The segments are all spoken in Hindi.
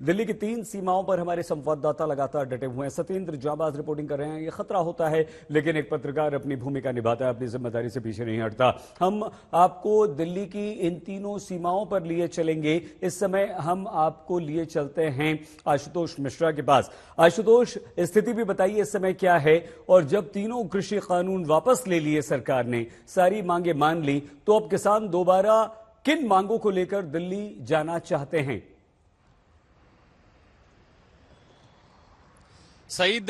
दिल्ली की 3 सीमाओं पर हमारे संवाददाता लगातार डटे हुए हैं। सत्येंद्र जाबाज रिपोर्टिंग कर रहे हैं। ये खतरा होता है, लेकिन एक पत्रकार अपनी भूमिका निभाता है, अपनी जिम्मेदारी से पीछे नहीं हटता। हम आपको दिल्ली की इन तीनों सीमाओं पर लिए चलेंगे। इस समय हम आपको लिए चलते हैं आशुतोष मिश्रा के पास। आशुतोष, स्थिति भी बताइए इस समय क्या है, और जब तीनों कृषि कानून वापस ले लिए सरकार ने, सारी मांगे मान ली, तो अब किसान दोबारा किन मांगों को लेकर दिल्ली जाना चाहते हैं? सईद,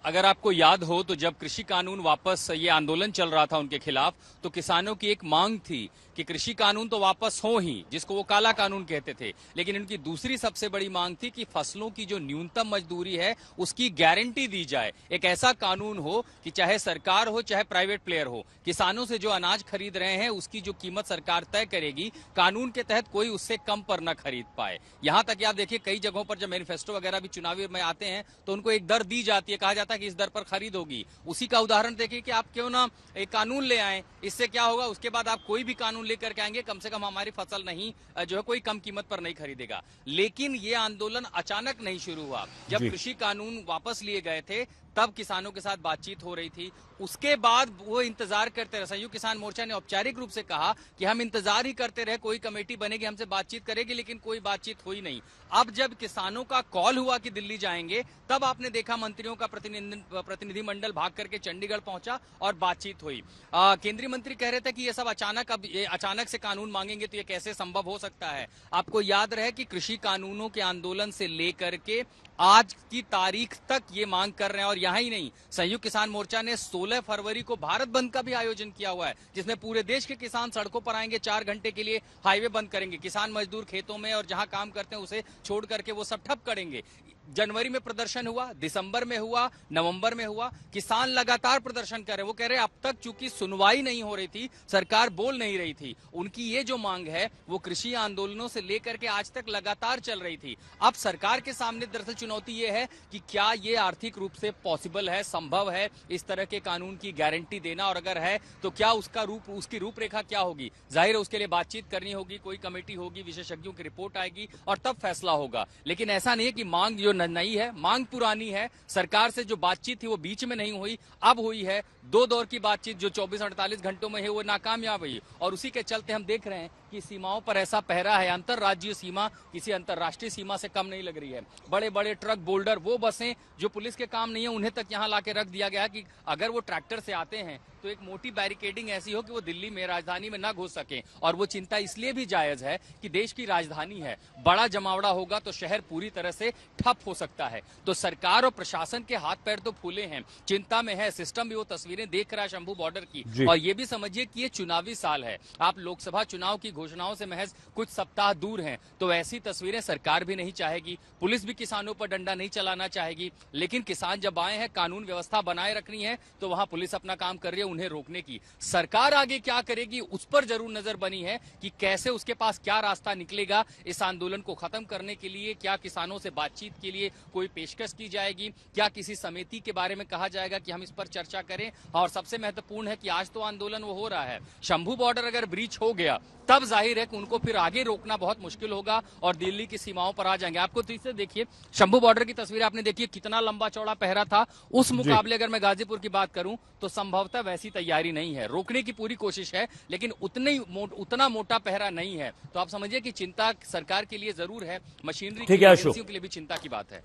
अगर आपको याद हो तो जब कृषि कानून वापस ये आंदोलन चल रहा था उनके खिलाफ, तो किसानों की एक मांग थी कि कृषि कानून तो वापस हो ही, जिसको वो काला कानून कहते थे, लेकिन उनकी दूसरी सबसे बड़ी मांग थी कि फसलों की जो न्यूनतम मजदूरी है उसकी गारंटी दी जाए। एक ऐसा कानून हो कि चाहे सरकार हो चाहे प्राइवेट प्लेयर हो, किसानों से जो अनाज खरीद रहे हैं उसकी जो कीमत सरकार तय करेगी, कानून के तहत कोई उससे कम पर न खरीद पाए। यहां तक आप देखिए, कई जगहों पर जब मैनिफेस्टो वगैरह भी चुनावी में आते हैं तो उनको एक दर दी जाती है, कहा जाता है कि इस दर पर खरीद होगी। उसी का उदाहरण देखिए कि आप क्यों ना एक कानून ले आए, इससे क्या होगा, उसके बाद आप कोई भी कानून लेकर के आएंगे, कम से कम हमारी फसल नहीं जो है कोई कम कीमत पर नहीं खरीदेगा। लेकिन ये आंदोलन अचानक नहीं शुरू हुआ। जब कृषि कानून वापस लिए गए थे तब किसानों के साथ बातचीत हो रही थी। उसके बाद वो इंतजार करते रहे। संयुक्त किसान मोर्चा ने औपचारिक रूप से कहा कि हम इंतजार ही करते रहे, कोई कमेटी बनेगी, हमसे बातचीत करेगी, लेकिन कोई बातचीत हुई नहीं। अब जब किसानों का कॉल हुआ कि दिल्ली जाएंगे, तब आपने देखा मंत्रियों का प्रतिनिधिमंडल भाग करके चंडीगढ़ पहुंचा और बातचीत हुई। केंद्रीय मंत्री कह रहे थे कि ये सब अचानक से कानून मांगेंगे तो ये कैसे संभव हो सकता है। आपको याद रहे कि कृषि कानूनों के आंदोलन से लेकर के आज की तारीख तक ये मांग कर रहे हैं। और यहां ही नहीं, संयुक्त किसान मोर्चा ने 16 फरवरी को भारत बंद का भी आयोजन किया हुआ है, जिसमें पूरे देश के किसान सड़कों पर आएंगे, 4 घंटे के लिए हाईवे बंद करेंगे। किसान मजदूर खेतों में और जहां काम करते हैं उसे छोड़ करके वो सब ठप करेंगे। जनवरी में प्रदर्शन हुआ, दिसंबर में हुआ, नवंबर में हुआ। किसान लगातार प्रदर्शन कर रहे हैं। वो कह रहे हैं अब तक चूंकि सुनवाई नहीं हो रही थी, सरकार बोल नहीं रही थी, उनकी ये जो मांग है वो कृषि आंदोलनों से लेकर के आज तक लगातार चल रही थी। अब सरकार के सामने दरअसल चुनौती ये है कि क्या ये आर्थिक रूप से पॉसिबल है, संभव है इस तरह के कानून की गारंटी देना, और अगर है तो क्या उसकी रूपरेखा क्या होगी। जाहिर है उसके लिए बातचीत करनी होगी, कोई कमेटी होगी, विशेषज्ञों की रिपोर्ट आएगी और तब फैसला होगा। लेकिन ऐसा नहीं है कि मांग जो नई है, मांग पुरानी है। सरकार से जो बातचीत थी वो बीच में नहीं हुई, अब हुई है। 2 दौर की बातचीत जो 24-48 घंटों में है वो नाकामयाब हुई, और उसी के चलते हम देख रहे हैं कि सीमाओं पर ऐसा पहरा है। अंतरराज्यीय सीमा किसी अंतरराष्ट्रीय सीमा से कम नहीं लग रही है। बड़े बड़े ट्रक, बोल्डर, वो बसें जो पुलिस के काम नहीं है, उन्हें तक यहां लाके रख दिया गया है कि अगर वो ट्रैक्टर से आते हैं तो एक मोटी बैरिकेडिंग ऐसी हो कि वो दिल्ली में, राजधानी में ना घुस सके। और वो चिंता इसलिए भी जायज है कि देश की राजधानी है, बड़ा जमावड़ा होगा तो शहर पूरी तरह से ठप हो सकता है। तो सरकार और प्रशासन के हाथ पैर तो फूले हैं, चिंता में है। सिस्टम भी वो तस्वीरें देख रहा है शंभू बॉर्डर की। और ये भी समझिए कि ये चुनावी साल है, आप लोकसभा चुनाव की घोषणाओं से महज कुछ सप्ताह दूर हैं, तो ऐसी तस्वीरें सरकार भी नहीं चाहेगी, पुलिस भी किसानों पर डंडा नहीं चलाना चाहेगी। लेकिन किसान जब आए हैं, कानून व्यवस्था बनाए रखनी है, तो वहां पुलिस अपना काम कर रही है उन्हें रोकने की। सरकार आगे क्या करेगी उस पर जरूर नजर बनी है कि कैसे उसके पास क्या रास्ता निकलेगा इस आंदोलन को खत्म करने के लिए। क्या किसानों से बातचीत के लिए कोई पेशकश की जाएगी, क्या किसी समिति के बारे में कहा जाएगा कि हम इस पर चर्चा करें। और सबसे महत्वपूर्ण है कि आज तो आंदोलन वो हो रहा है, शंभू बॉर्डर अगर ब्रीच हो गया तब जाहिर है कि उनको फिर आगे रोकना बहुत मुश्किल होगा और दिल्ली की सीमाओं पर आ जाएंगे। आपको तो देखिए, शंभू बॉर्डर की तस्वीर आपने देखी, कितना लंबा चौड़ा पहरा था। उस मुकाबले अगर मैं गाजीपुर की बात करूं तो संभवतः वैसी तैयारी नहीं है। रोकने की पूरी कोशिश है, लेकिन उतना मोटा पहरा नहीं है। तो आप समझिए कि चिंता सरकार के लिए जरूर है, मशीनरी की एजेंसियों के लिए भी चिंता की बात है।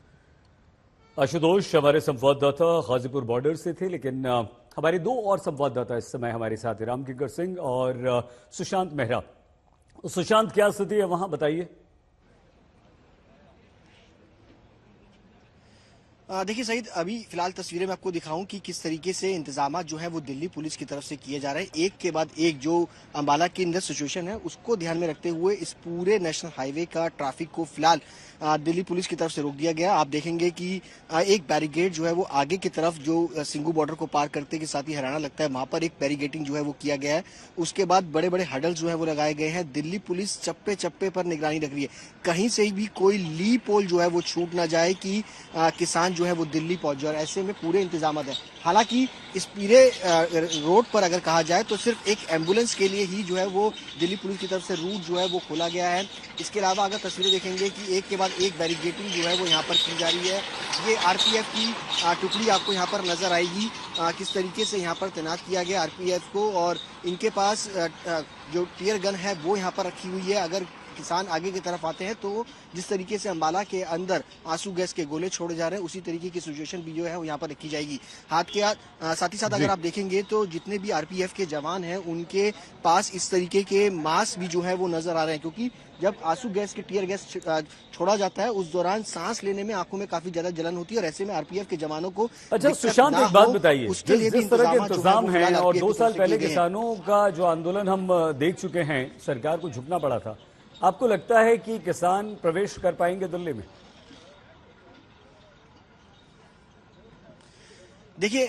आशुतोष हमारे संवाददाता गाजीपुर बॉर्डर से थे, लेकिन हमारे 2 और संवाददाता इस समय हमारे साथ हैं, रामकिंकर सिंह और सुशांत मेहरा। सुशांत, क्या स्थिति है वहां, बताइए। देखिए सईद, अभी फिलहाल तस्वीरें मैं आपको दिखाऊं कि किस तरीके से इंतजाम जो है वो दिल्ली पुलिस की तरफ से किए जा रहे हैं। एक के बाद एक जो अंबाला की अंदर सिचुएशन है उसको ध्यान में रखते हुए इस पूरे नेशनल हाईवे का ट्रैफिक को फिलहाल दिल्ली पुलिस की तरफ से रोक दिया गया। आप देखेंगे कि एक बैरिकेड जो है वो आगे की तरफ जो सिंघू बॉर्डर को पार करते के साथ ही हरियाणा लगता है, वहां पर एक बैरिकेटिंग जो है वो किया गया है। उसके बाद बड़े बड़े हडल जो है वो लगाए गए हैं। दिल्ली पुलिस चप्पे चप्पे पर निगरानी रख रही है, कहीं से भी कोई ली पोल जो है वो छूट ना जाए कि किसान जो है वो दिल्ली पहुंच जाए, और ऐसे में पूरे इंतजाम है। हालांकि इस पूरे रोड पर अगर कहा जाए तो सिर्फ एक एम्बुलेंस के लिए ही जो है वो दिल्ली पुलिस की तरफ से रूट जो है वो खोला गया है। इसके अलावा अगर तस्वीरें देखेंगे कि एक के बाद एक बैरिकेडिंग जो है वो यहाँ पर की जा रही है। ये आरपीएफ की टुकड़ी आपको यहाँ पर नजर आएगी, किस तरीके से यहाँ पर तैनात किया गया आरपीएफ को, और इनके पास जो टीयर गन है वो यहाँ पर रखी हुई है। अगर किसान आगे की तरफ आते हैं तो जिस तरीके से अंबाला के अंदर आंसू गैस के गोले छोड़े जा रहे हैं, उसी तरीके की सिचुएशन भी जो है वो यहाँ पर रखी जाएगी। साथ ही साथ अगर आप देखेंगे तो जितने भी आरपीएफ के जवान हैं उनके पास इस तरीके के मास्क भी जो है वो नजर आ रहे हैं, क्योंकि जब आंसू गैस की टीयर गैस छोड़ा जाता है उस दौरान सांस लेने में आंखों में काफी ज्यादा जलन होती है, और ऐसे में आरपीएफ के जवानों को अच्छा सुशांत, एक बात बताइए, उसके लिए जिस तरह के इंतजाम है और 2 साल पहले किसानों का जो आंदोलन हम देख चुके हैं, सरकार को झुकना पड़ा था, आपको लगता है कि किसान प्रवेश कर पाएंगे दिल्ली में? देखिए,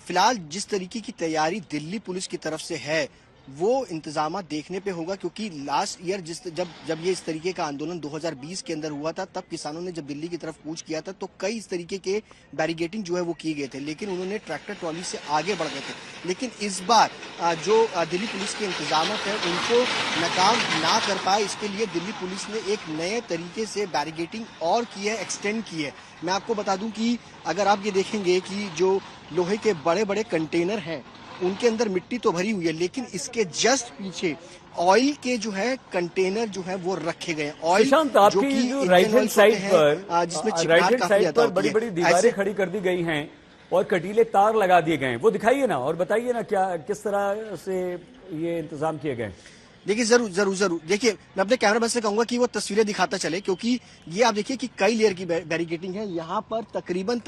फिलहाल जिस तरीके की तैयारी दिल्ली पुलिस की तरफ से है वो इंतजाम देखने पे होगा, क्योंकि लास्ट ईयर जब ये इस तरीके का आंदोलन 2020 के अंदर हुआ था, तब किसानों ने जब दिल्ली की तरफ कूच किया था तो कई इस तरीके के बैरिकेडिंग जो है वो किए गए थे, लेकिन उन्होंने ट्रैक्टर ट्रॉली से आगे बढ़ गए थे। लेकिन इस बार जो दिल्ली पुलिस के इंतजाम है उनको नाकाम ना कर पाए, इसके लिए दिल्ली पुलिस ने एक नए तरीके से बैरिकेडिंग और की है, एक्सटेंड की है। मैं आपको बता दूं कि अगर आप ये देखेंगे कि जो लोहे के बड़े बड़े कंटेनर हैं उनके अंदर मिट्टी तो भरी हुई है, लेकिन इसके जस्ट पीछे ऑयल के जो है कंटेनर जो है वो रखे गए हैं। ऑयल जो कि राइट हैंड साइड पर, जिसमें राइट हैंड साइड पर बड़ी बड़ी दीवारें खड़ी कर दी गई हैं और कटीले तार लगा दिए गए हैं, वो दिखाइए ना और बताइए ना क्या किस तरह से ये इंतजाम किए गए। देखिए जरूर देखिए, मैं अपने कैमरा मैन से कहूंगा कि वो तस्वीरें दिखाता चले, क्योंकि ये आप देखिए कि कई लेयर की बैरिकेडिंग है। यहाँ पर तकरीबन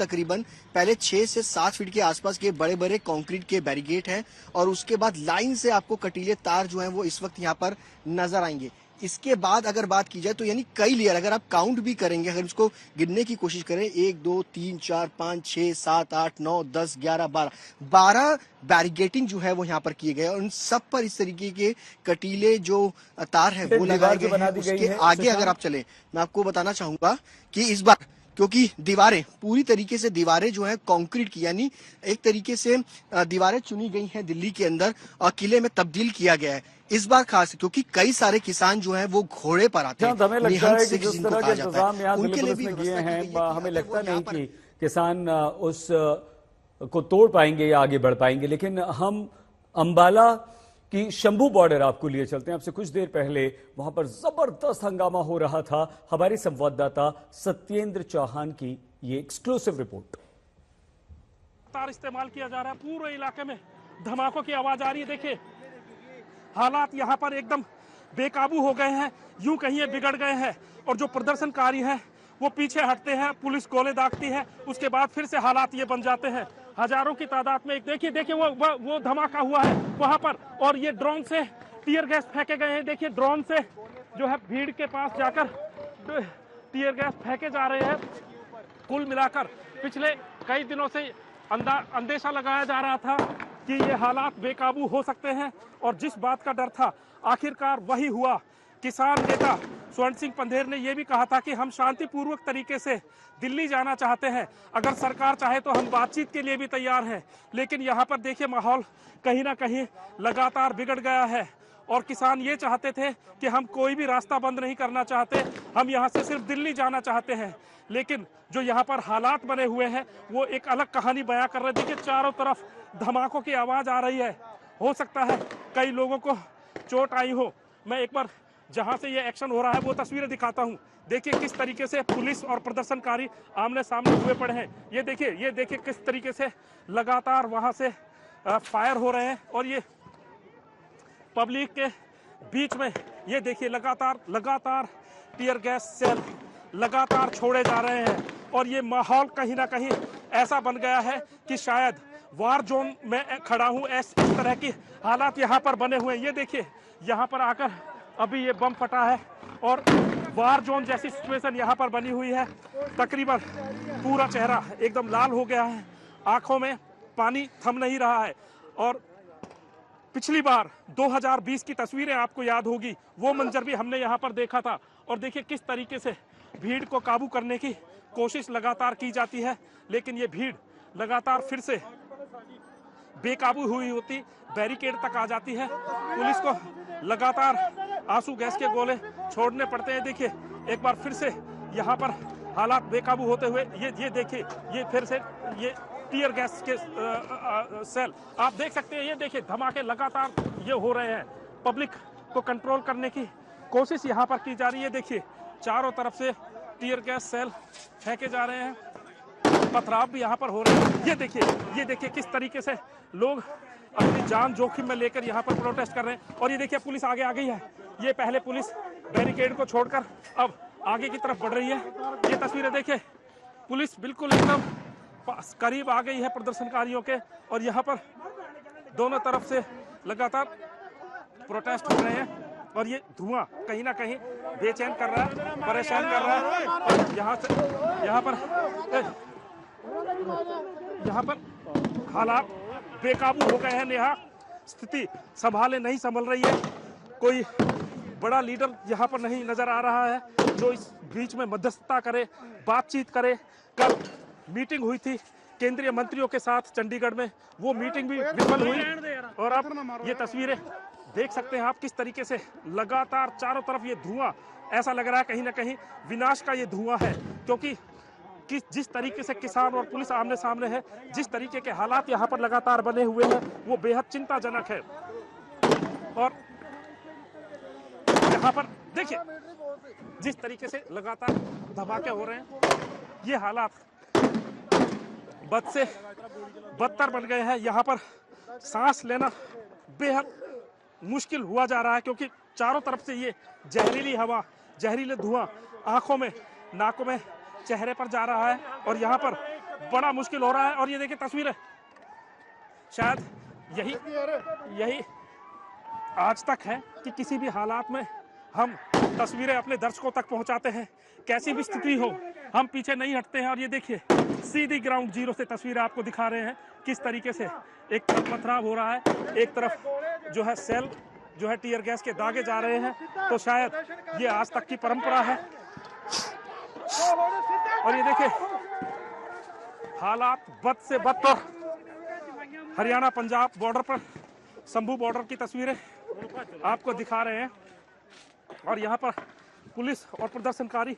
पहले 6 से 7 फीट के आसपास के बड़े बड़े कंक्रीट के बैरिकेड हैं, और उसके बाद लाइन से आपको कटीले तार जो हैं वो इस वक्त यहाँ पर नजर आएंगे। इसके बाद अगर बात की जाए तो यानी कई लेयर, अगर आप काउंट भी करेंगे, अगर इसको गिनने की कोशिश करें, 1 2 3 4 5 6 7 8 9 10 11 12 बैरिकेडिंग जो है वो यहाँ पर किए गए, और उन सब पर इस तरीके के कटीले जो तार है वो लगाए गए हैं। उसके आगे अगर आप चले, मैं आपको बताना चाहूंगा कि इस बार क्योंकि दीवारें पूरी तरीके से दीवारें जो है कंक्रीट की, यानी एक तरीके से दीवारें चुनी गई हैं दिल्ली के अंदर और किले में तब्दील किया गया है इस बार खास, क्योंकि कई सारे किसान जो हैं वो घोड़े पर आते हैं। हमें लगता है कि जिस तरह के इंतजाम यहाँ दिल्ली पुलिस ने किए हैं, हमें लगता नहीं कि किसान उस को तोड़ पाएंगे या आगे बढ़ पाएंगे। लेकिन हम अंबाला की शंभू बॉर्डर आपको लिए चलते हैं। आपसे कुछ देर पहले वहां पर जबरदस्त हंगामा हो रहा था। हमारे संवाददाता सत्येंद्र चौहान की ये एक्सक्लूसिव रिपोर्ट। तार इस्तेमाल किया जा रहा है, पूरे इलाके में धमाकों की आवाज आ रही है। देखिए हालात यहाँ पर एकदम बेकाबू हो गए हैं, यूं कहिए बिगड़ गए हैं, और जो प्रदर्शनकारी हैं वो पीछे हटते हैं, पुलिस गोले दागती है, उसके बाद फिर से हालात ये बन जाते हैं। हजारों की तादाद में देखिए वो धमाका हुआ है वहां पर, और ये ड्रोन से टीयर गैस फेंके गए हैं। देखिए ड्रोन से जो है भीड़ के पास जाकर टीयर गैस फेंके जा रहे हैं। कुल मिलाकर पिछले कई दिनों से अंदेशा लगाया जा रहा था कि ये हालात बेकाबू हो सकते हैं, और जिस बात का डर था आखिरकार वही हुआ। किसान नेता स्वर्ण सिंह पंधेर ने यह भी कहा था कि हम शांतिपूर्वक तरीके से दिल्ली जाना चाहते हैं, अगर सरकार चाहे तो हम बातचीत के लिए भी तैयार हैं। लेकिन यहाँ पर देखिए माहौल कहीं ना कहीं लगातार बिगड़ गया है, और किसान ये चाहते थे कि हम कोई भी रास्ता बंद नहीं करना चाहते, हम यहाँ से सिर्फ दिल्ली जाना चाहते हैं। लेकिन जो यहाँ पर हालात बने हुए हैं वो एक अलग कहानी बयां कर रहे हैं। देखिए चारों तरफ धमाकों की आवाज आ रही है, हो सकता है कई लोगों को चोट आई हो। मैं एक बार जहां से ये एक्शन हो रहा है वो तस्वीरें दिखाता हूं। देखिए किस तरीके से पुलिस और प्रदर्शनकारी आमने सामने हुए पड़े हैं। ये देखिए किस तरीके से लगातार वहां से फायर हो रहे हैं, और ये पब्लिक के बीच में ये देखिए लगातार टीयर गैस सेल लगातार छोड़े जा रहे हैं, और ये माहौल कहीं ना कहीं ऐसा बन गया है कि शायद वार जोन में खड़ा हूं। इस तरह की हालात यहाँ पर बने हुए हैं। ये देखिए यहाँ पर आकर अभी ये बम फटा है, और वार जोन जैसी सिचुएशन यहाँ पर बनी हुई है। तकरीबन पूरा चेहरा एकदम लाल हो गया है, आंखों में पानी थम नहीं रहा है। और पिछली बार 2020 की तस्वीरें आपको याद होगी, वो मंजर भी हमने यहाँ पर देखा था। और देखिए किस तरीके से भीड़ को काबू करने की कोशिश लगातार की जाती है, लेकिन ये भीड़ लगातार फिर से बेकाबू हुई होती बैरिकेड तक आ जाती है। पुलिस को लगातार आंसू गैस के गोले छोड़ने पड़ते हैं। देखिए एक बार फिर से यहाँ पर हालात बेकाबू होते हुए ये देखिए, ये फिर से ये टीयर गैस के सेल आप देख सकते हैं। ये देखिए धमाके लगातार ये हो रहे हैं। पब्लिक को कंट्रोल करने की कोशिश यहाँ पर की जा रही है। देखिए चारों तरफ से टीयर गैस सेल फेंके जा रहे हैं, पथराव भी यहाँ पर हो रहे हैं। ये देखिए किस तरीके से लोग अपनी जान जोखिम में लेकर यहाँ पर प्रोटेस्ट कर रहे हैं। और ये देखिए पुलिस आगे आ गई है। ये पहले पुलिस बैरिकेड को छोड़कर अब आगे की तरफ बढ़ रही है। ये तस्वीरें देखिए, पुलिस बिल्कुल एकदम करीब आ गई है प्रदर्शनकारियों के, और यहाँ पर दोनों तरफ से लगातार प्रोटेस्ट हो रहे हैं। और ये धुआं कहीं ना कहीं बेचैन कर रहा है, परेशान कर रहा है। और यहाँ पर हालात बेकाबू हो गए हैं। नेहा, स्थिति संभाले नहीं संभल रही है। कोई बड़ा लीडर यहाँ पर नहीं नजर आ रहा है जो इस बीच में मध्यस्थता करे, बातचीत करे। कल मीटिंग हुई थी केंद्रीय मंत्रियों के साथ चंडीगढ़ में, वो मीटिंग भी विफल हुई। और अब ये तस्वीरें देख सकते हैं आप किस तरीके से लगातार चारों तरफ ये धुआं, ऐसा लग रहा है कहीं ना कहीं विनाश का ये धुआं है। क्योंकि जिस तरीके से किसान और पुलिस आमने सामने है, जिस तरीके के हालात यहाँ पर लगातार बने हुए हैं, वो बेहद चिंताजनक है। और यहाँ पर देखिए जिस तरीके से लगातार धमाके हो रहे हैं, ये हालात बद से बदतर बन गए हैं। यहाँ पर सांस लेना बेहद मुश्किल हुआ जा रहा है, क्योंकि चारों तरफ से ये जहरीली हवा, जहरीले धुआं आंखों में, नाकों में, चेहरे पर जा रहा है। और यहाँ पर बड़ा मुश्किल हो रहा है। और ये देखिए तस्वीरें, शायद यही आज तक है कि किसी भी हालात में हम तस्वीरें अपने दर्शकों तक पहुंचाते हैं। कैसी भी स्थिति हो, हम पीछे नहीं हटते हैं। और ये देखिए सीधी ग्राउंड जीरो से तस्वीरें आपको दिखा रहे हैं किस तरीके से एक तरफ पथराव हो रहा है, एक तरफ जो है सेल जो है टीयर गैस के दागे जा रहे हैं। तो शायद ये आज तक की परंपरा है। और ये देखिए हालात बद से बदतर, हरियाणा पंजाब बॉर्डर पर, शंभू बॉर्डर की तस्वीरें आपको दिखा रहे हैं। और यहाँ पर पुलिस और प्रदर्शनकारी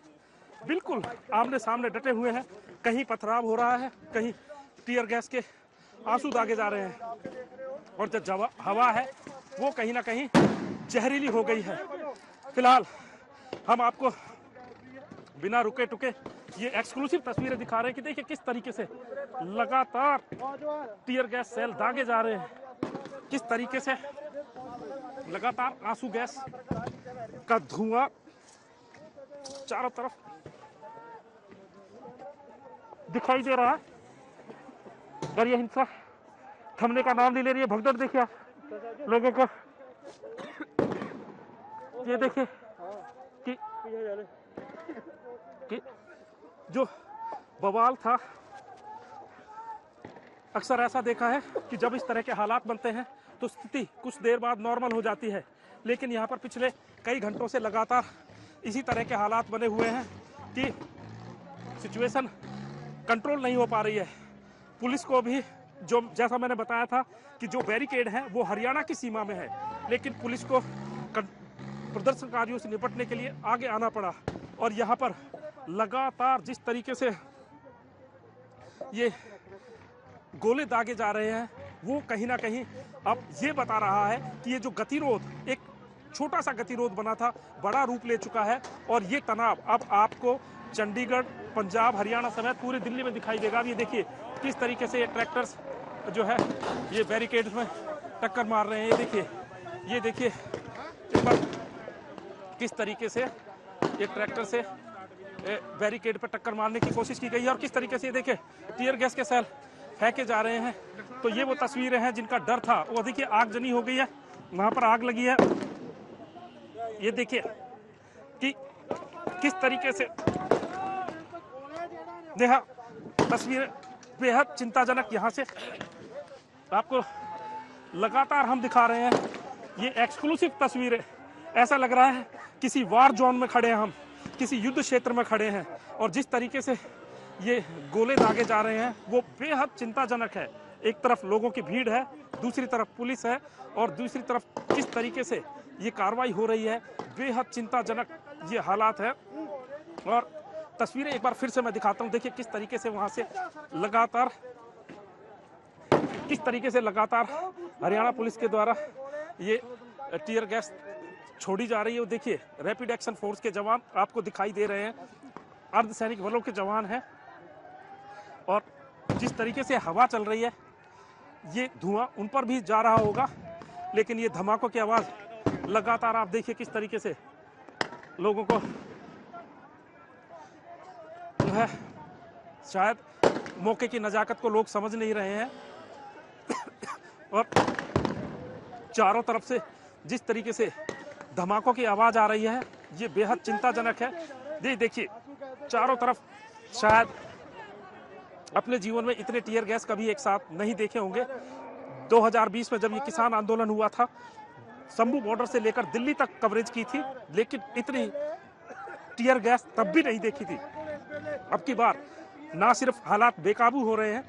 बिल्कुल आमने सामने डटे हुए हैं। कहीं पथराव हो रहा है, कहीं टीयर गैस के आंसू दागे जा रहे हैं। और जो हवा है वो कहीं ना कहीं जहरीली हो गई है। फिलहाल हम आपको बिना रुके टुके ये एक्सक्लूसिव तस्वीरें दिखा रहे हैं कि देखिए किस तरीके से लगातार टीयर गैस सेल दागे जा रहे हैं, किस तरीके से लगातार आंसू गैस का धुआं चारों तरफ दिखाई दे रहा है। और ये हिंसा थमने का नाम नहीं ले रही है। भगदड़ देखिए आप लोगों को, ये देखिए कि जो बवाल था, अक्सर ऐसा देखा है कि जब इस तरह के हालात बनते हैं तो स्थिति कुछ देर बाद नॉर्मल हो जाती है। लेकिन यहाँ पर पिछले कई घंटों से लगातार इसी तरह के हालात बने हुए हैं कि सिचुएशन कंट्रोल नहीं हो पा रही है। पुलिस को भी, जो जैसा मैंने बताया था कि जो बैरिकेड है वो हरियाणा की सीमा में है, लेकिन पुलिस को प्रदर्शनकारियों से निपटने के लिए आगे आना पड़ा। और यहाँ पर लगातार जिस तरीके से ये गोले दागे जा रहे हैं, वो कहीं ना कहीं अब ये बता रहा है कि ये जो गतिरोध, एक छोटा सा गतिरोध बना था, बड़ा रूप ले चुका है। और ये तनाव अब आपको चंडीगढ़, पंजाब, हरियाणा समेत पूरी दिल्ली में दिखाई देगा। अब ये देखिए किस तरीके से ये ट्रैक्टर्स जो है ये बैरिकेड्स में टक्कर मार रहे हैं। ये देखिए एक बार किस तरीके से ये ट्रैक्टर से बैरिकेड पर टक्कर मारने की कोशिश की गई है। और किस तरीके से ये देखिए टीयर गैस के सेल फेंके जा रहे हैं। तो ये वो तस्वीरें हैं जिनका डर था। वो देखिए आगजनी हो गई है, वहां पर आग लगी है। ये देखिए कि किस तरीके से देखा, तस्वीरें बेहद चिंताजनक। यहाँ से आपको लगातार हम दिखा रहे हैं ये एक्सक्लूसिव तस्वीरें। ऐसा लग रहा है किसी वार जोन में खड़े हैं हम। किसी युद्ध क्षेत्र में खड़े हैं और जिस तरीके से ये गोले दागे जा रहे हैं वो बेहद चिंताजनक है। एक तरफ लोगों की भीड़ है, दूसरी तरफ पुलिस है और दूसरी तरफ जिस तरीके से ये कार्रवाई हो रही है बेहद चिंताजनक ये हालात है। और तस्वीरें एक बार फिर से मैं दिखाता हूं, देखिए किस तरीके से वहां से लगातार हरियाणा पुलिस के द्वारा ये टीयर गैस छोड़ी जा रही है। देखिए रैपिड एक्शन फोर्स के जवान आपको दिखाई दे रहे हैं, अर्धसैनिक बलों के जवान हैं और जिस तरीके से हवा चल रही है ये धुआं उन पर भी जा रहा होगा, लेकिन ये धमाकों की आवाज लगातार आप देखिए किस तरीके से लोगों को जो है शायद मौके की नजाकत को लोग समझ नहीं रहे हैं और चारों तरफ से जिस तरीके से धमाकों की आवाज आ रही है ये बेहद चिंताजनक है। देखिए चारों तरफ शायद अपने जीवन में इतने टीयर गैस कभी एक साथ नहीं देखे होंगे। 2020 में जब ये किसान आंदोलन हुआ था, शंभू बॉर्डर से लेकर दिल्ली तक कवरेज की थी, लेकिन इतनी टीयर गैस तब भी नहीं देखी थी। अब की बार ना सिर्फ हालात बेकाबू हो रहे हैं,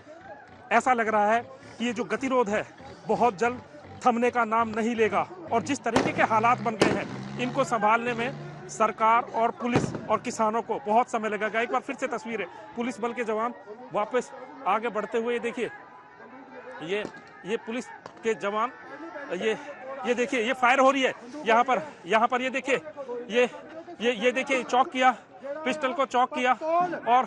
ऐसा लग रहा है कि ये जो गतिरोध है बहुत जल्द थमने का नाम नहीं लेगा और जिस तरीके के हालात बन गए हैं इनको संभालने में सरकार और पुलिस और किसानों को बहुत समय लगेगा। एक बार फिर से तस्वीरें, पुलिस बल के जवान वापस आगे बढ़ते हुए देखिए, ये पुलिस के जवान ये देखिए ये फायर हो रही है यहाँ पर ये देखिए ये देखिए चौक किया, पिस्टल को चौक किया और